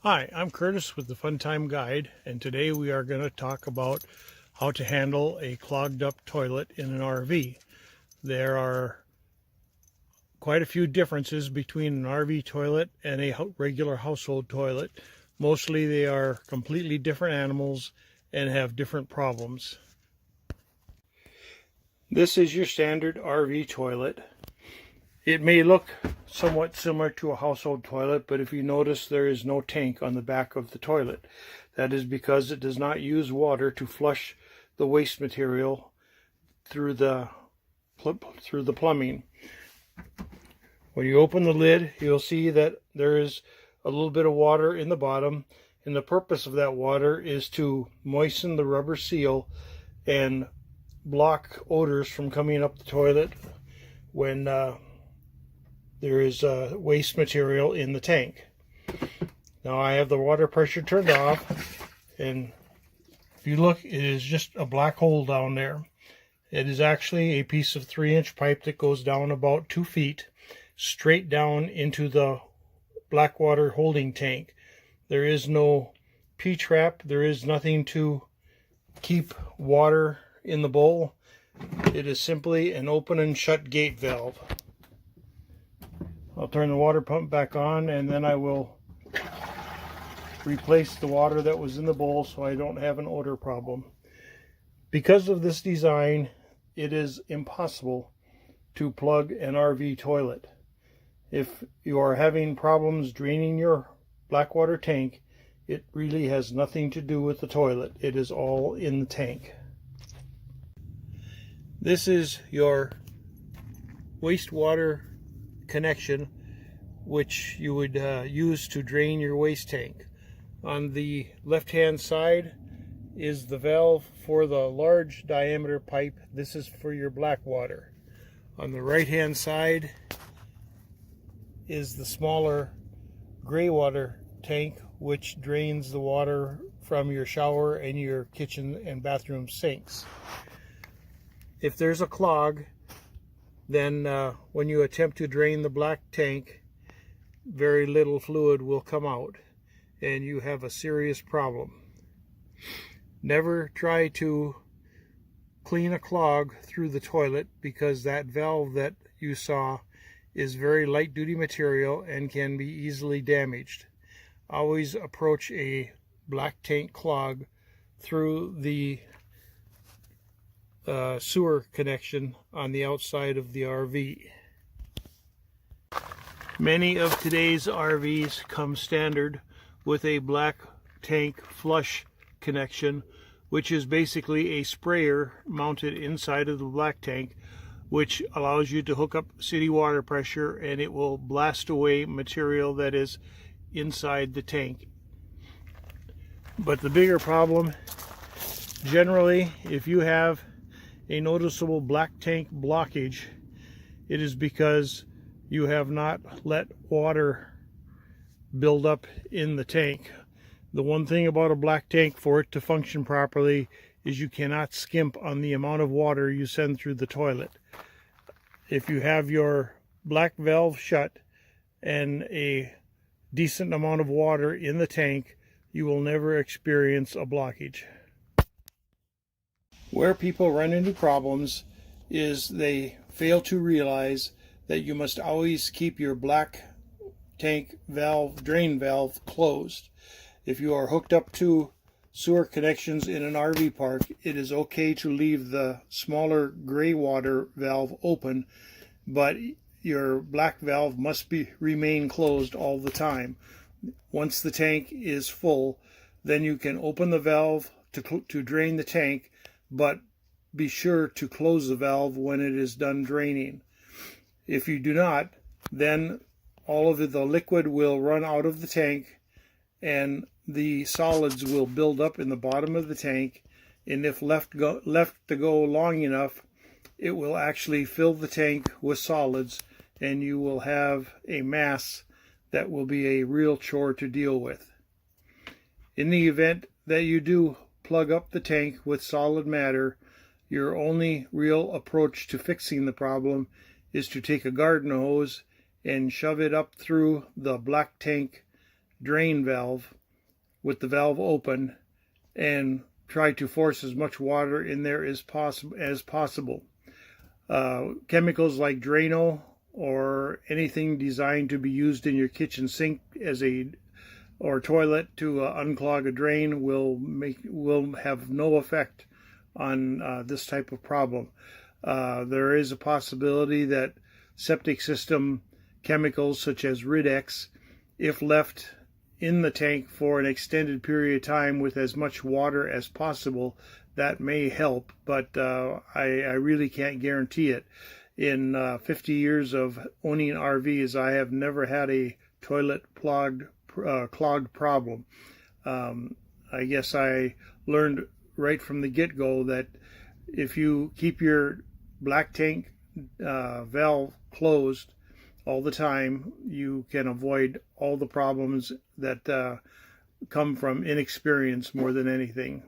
Hi, I'm Curtis with the Fun Time Guide, and today we are going to talk about how to handle a clogged up toilet in an RV. There are quite a few differences between an RV toilet and a regular household toilet. Mostly they are completely different animals and have different problems. This is your standard RV toilet. It may look somewhat similar to a household toilet, but if you notice, there is no tank on the back of the toilet. That is because it does not use water to flush the waste material through the plumbing. When you open the lid, you'll see that there is a little bit of water in the bottom, and the purpose of that water is to moisten the rubber seal and block odors from coming up the toilet when there is waste material in the tank. Now I have the water pressure turned off, and if you look, it is just a black hole down there. It is actually a piece of 3-inch pipe that goes down about 2 feet straight down into the black water holding tank. There is no P-trap. There is nothing to keep water in the bowl. It is simply an open and shut gate valve. I'll turn the water pump back on, and then I will replace the water that was in the bowl so I don't have an odor problem. Because of this design, it is impossible to plug an RV toilet. If you are having problems draining your black water tank, it really has nothing to do with the toilet. It is all in the tank. This is your wastewater connection, which you would use to drain your waste tank. On the left hand side is the valve for the large diameter pipe. This is for your black water. On the right hand side is the smaller gray water tank, which drains the water from your shower and your kitchen and bathroom sinks. If there's a clog, then when you attempt to drain the black tank, very little fluid will come out and you have a serious problem. Never try to clean a clog through the toilet, because that valve that you saw is very light duty material and can be easily damaged. Always approach a black tank clog through the sewer connection on the outside of the RV. Many of today's RVs come standard with a black tank flush connection, which is basically a sprayer mounted inside of the black tank, which allows you to hook up city water pressure and it will blast away material that is inside the tank. But the bigger problem, generally, if you have a noticeable black tank blockage, it is because you have not let water build up in the tank. The one thing about a black tank, for it to function properly, is you cannot skimp on the amount of water you send through the toilet. If you have your black valve shut and a decent amount of water in the tank, you will never experience a blockage. Where people run into problems is they fail to realize that you must always keep your black tank valve, drain valve, closed. If you are hooked up to sewer connections in an RV park, it is okay to leave the smaller gray water valve open, but your black valve must remain closed all the time. Once the tank is full, then you can open the valve to drain the tank, but be sure to close the valve when it is done draining. If you do not, then all of the liquid will run out of the tank and the solids will build up in the bottom of the tank, and if left to go long enough, it will actually fill the tank with solids, and you will have a mass that will be a real chore to deal with. In the event that you do plug up the tank with solid matter, your only real approach to fixing the problem is to take a garden hose and shove it up through the black tank drain valve with the valve open and try to force as much water in there as possible. Chemicals like Drano or anything designed to be used in your kitchen sink or toilet to unclog a drain will have no effect on this type of problem. There is a possibility that septic system chemicals such as Ridex, if left in the tank for an extended period of time with as much water as possible, that may help, but I really can't guarantee it. In 50 years of owning RVs, I have never had a toilet clogged problem. I guess I learned right from the get-go that if you keep your black tank valve closed all the time, you can avoid all the problems that come from inexperience more than anything.